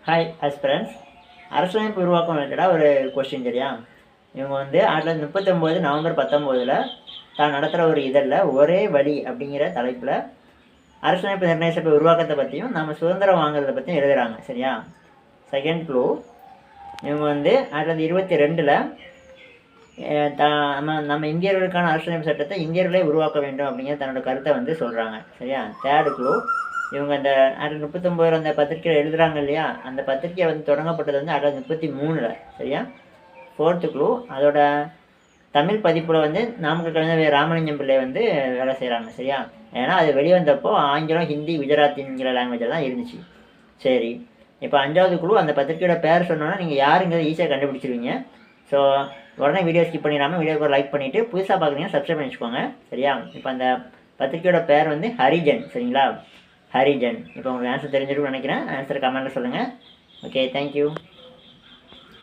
Hi aspirants. அரசியலமைப்பு உருவாக்கம் ரிலேட்டடாக ஒரு கொஸ்டின் சரியா. இவங்க வந்து 1939 நவம்பர் 19 தான் நடத்துகிற ஒரு இதழில் ஒரே வழி அப்படிங்கிற தலைப்பில் அரசியலமைப்பு நிர்ணய சபை உருவாக்கத்தை பற்றியும் நம்ம சுதந்திரம் வாங்குறதை பற்றியும் எழுதுகிறாங்க சரியா. செகண்ட் க்ளூ, இவங்க வந்து 1922 நம்ம இந்தியர்களுக்கான அரசியலமைப்பு சட்டத்தை இந்தியர்களே உருவாக்க வேண்டும் அப்படிங்கிற தன்னோட கருத்தை வந்து சொல்கிறாங்க சரியா. தேர்டு க்ளூ, இவங்க அந்த 1939 அந்த பத்திரிக்கையில் எழுதுகிறாங்க இல்லையா, அந்த பத்திரிக்கை வந்து தொடங்கப்பட்டது வந்து 1933 சரியா. ஃபோர்த்து க்ளூ, அதோட தமிழ் பதிப்பில் வந்து நாமக்கல் கலைஞர் ராமலிங்கம் பிள்ளை வந்து வேலை செய்கிறாங்க சரியா. ஏன்னா அது வெளிவந்தப்போ ஆங்கிலம், ஹிந்தி, குஜராத்திங்கிற லாங்குவேஜில் தான் இருந்துச்சு. சரி, இப்போ அஞ்சாவது குழு, அந்த பத்திரிக்கையோட பேர் சொன்னோன்னா நீங்கள் யாருங்கிறத ஈஸியாக கண்டுபிடிச்சிருவீங்க. ஸோ உடனே வீடியோ ஸ்கிப் பண்ணிடாமல் வீடியோக்கு லைக் பண்ணிவிட்டு புதுசாக பார்க்குறீங்கன்னா சப்ஸ்கிரைப் பண்ணி வச்சுக்கோங்க சரியா. இப்போ அந்த பத்திரிக்கையோட பேர் வந்து ஹரிஜன் சரிங்களா. ஹரிஜன். இப்போ உங்களுக்கு ஆன்சர் தெரிஞ்சிருக்கும்னு நினைக்கிறேன். ஆன்சர் கமெண்ட்டில் சொல்லுங்கள். Okay, thank you.